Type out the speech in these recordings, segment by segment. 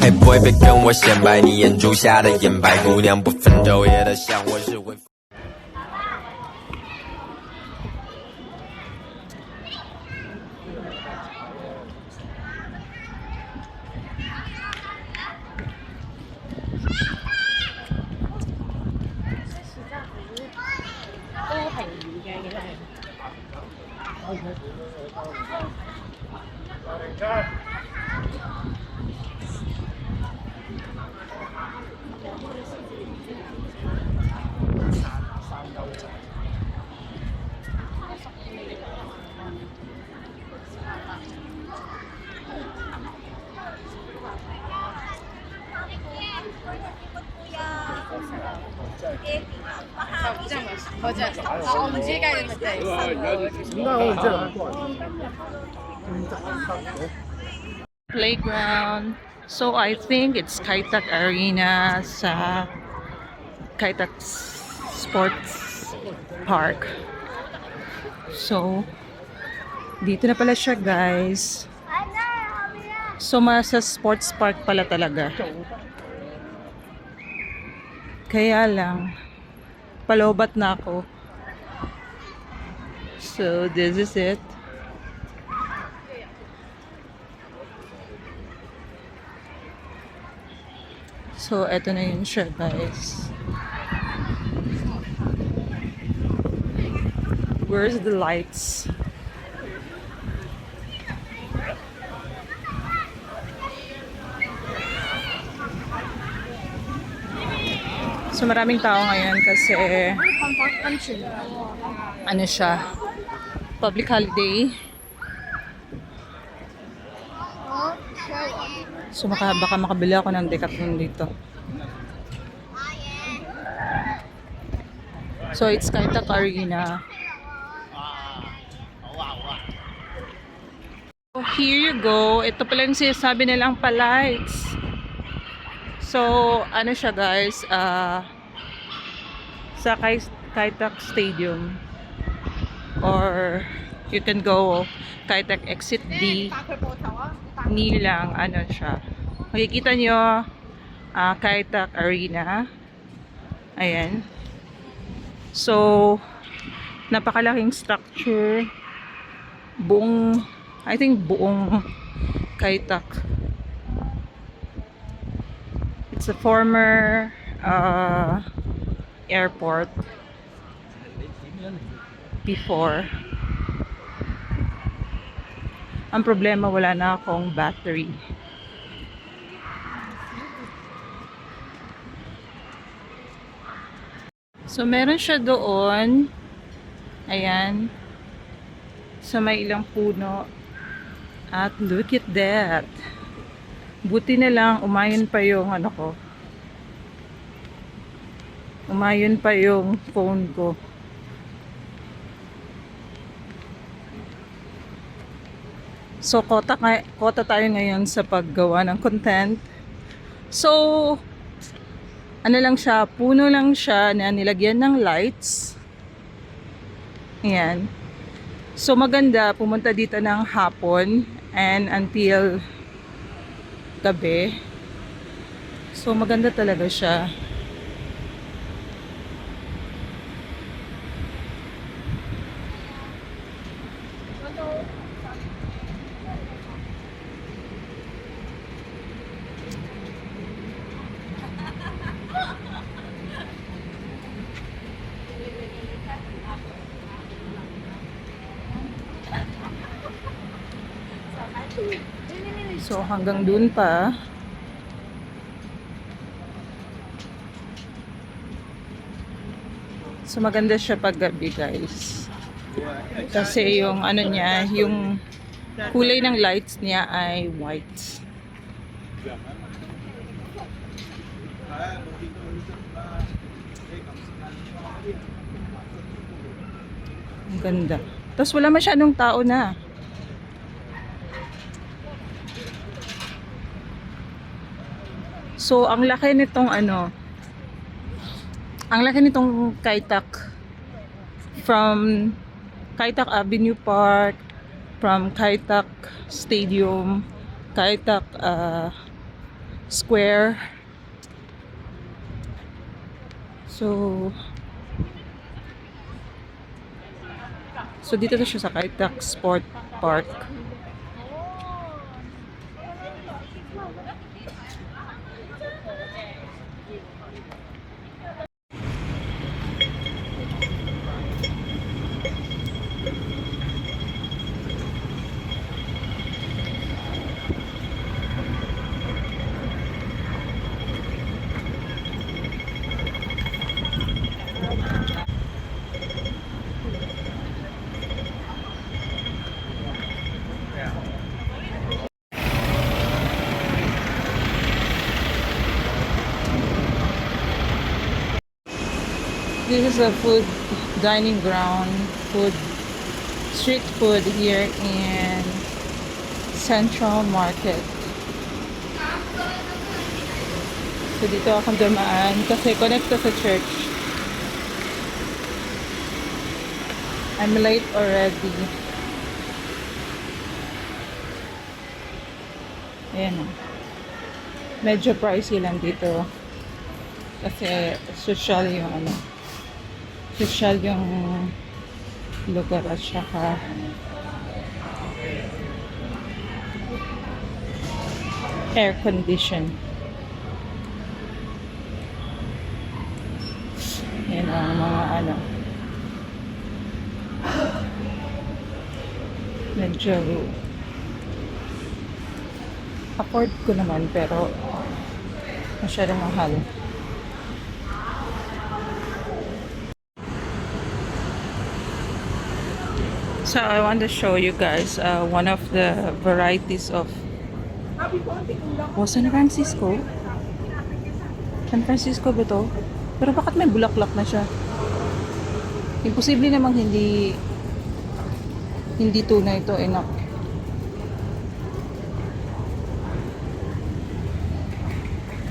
嘿，boy，别跟我显摆，你眼珠下的眼白姑娘不分昼夜的想我是会。Playground. So I think it's Kaitak Arena sa Kaitak Sports Park. So dito na pala siya, guys. So sa sports park pala talaga. Kaya lang palobat na ako. So this is it. So eto na yun siya, guys. Where's the lights? So maraming tao ngayon kasi ano siya, public holiday. So baka makabili ako ng Decathlon dito. So it's Kaitak Arena. So here you go. Ito pala yung sinasabi nilang pa-lights. So ano siya, guys, sa Kaitak Stadium, or you can go Kaitak Exit D. Nilang ano siya. Makikita nyo Kaitak Arena. Ayan. So napakalaking structure. I think buong Kaitak. It's a former airport before. Ang problema, wala na akong battery. So meron siya doon. Ayan. So may ilang puno. At look at that. Buti na lang umayon pa yung ano ko. Umayon pa yung phone ko. So kota tayo ngayon sa paggawa ng content. So ano lang siya, puno lang siya na nilagyan ng lights. Ayan. So maganda pumunta dito ng hapon and until gabi. So maganda talaga siya. So hanggang dun pa. So maganda siya pag gabi, guys. Kasi yung ano niya, yung kulay ng lights niya ay white. Ang ganda. Tapos wala masyadong tao na. So, ang laki nitong Kaitak from Kaitak Avenue Park from Kaitak Stadium, Kaitak Square. So dito na siya sa Kaitak Sport Park. This is a food dining ground, street food here in Central Market. So dito ako dumaan kasi connect to sa church. I'm late already. Ayan o. Medyo pricey lang dito. Kasi social yung social yung lugar at saka air condition. Yan ang mga medyo afford ko naman pero masyadong mahal. So I want to show you guys one of the varieties of San Francisco. San Francisco ba to? Pero bakit may bulaklak na siya? Imposible namang hindi tunay ito, enak.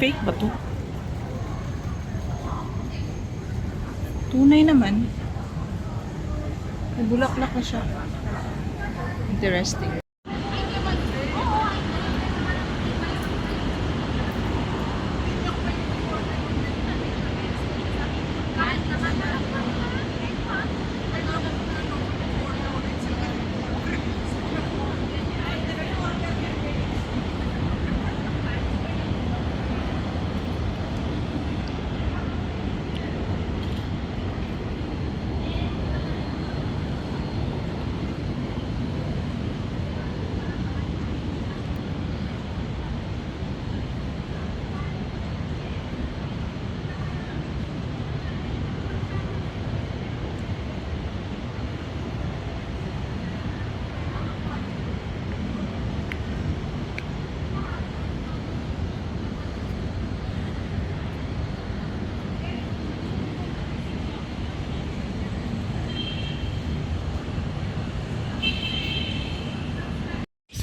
Fake ba to? Tunay naman. May bulaklak na siya. Interesting.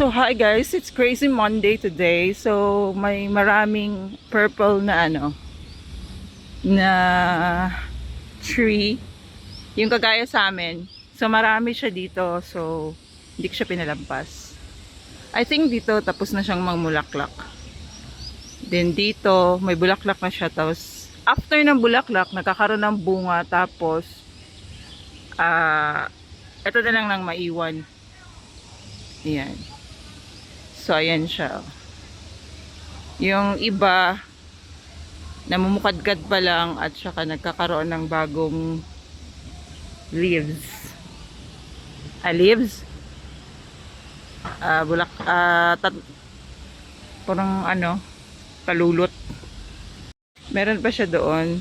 So hi guys, it's Crazy Monday today. So may maraming purple na na tree, yung kagaya sa amin. So marami siya dito, so hindi ko siya pinalampas. I think dito tapos na siyang mangmulaklak. Then dito may bulaklak na siya, tapos after ng bulaklak nagkakaroon ng bunga, tapos ito na lang nang maiwan. Ayan. So, ayan siya. Yung iba, namumukadkad pa lang at saka nagkakaroon ng bagong leaves. Leaves? Parang talulot. Meron pa siya doon.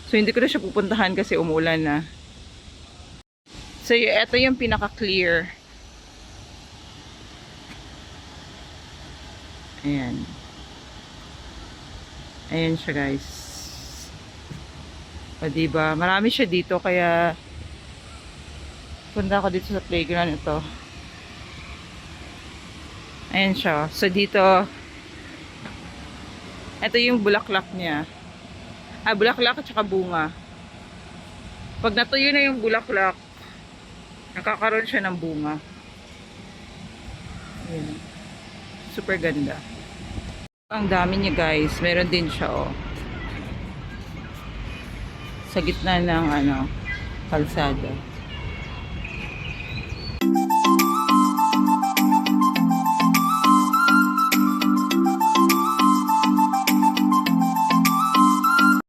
So, hindi ko na siya pupuntahan kasi umulan na. So, ito yung pinaka-clear. Ayan. Ayan siya guys. O diba? Marami siya dito kaya punta ako dito sa playground ito. Ayan siya. So dito ito yung bulaklak niya. Bulaklak at saka bunga. Pag natuyo na yung bulaklak, nakakaroon siya ng bunga. Super ganda. Ang dami niya guys. Meron din siya oh. Sa gitna ng kalsada.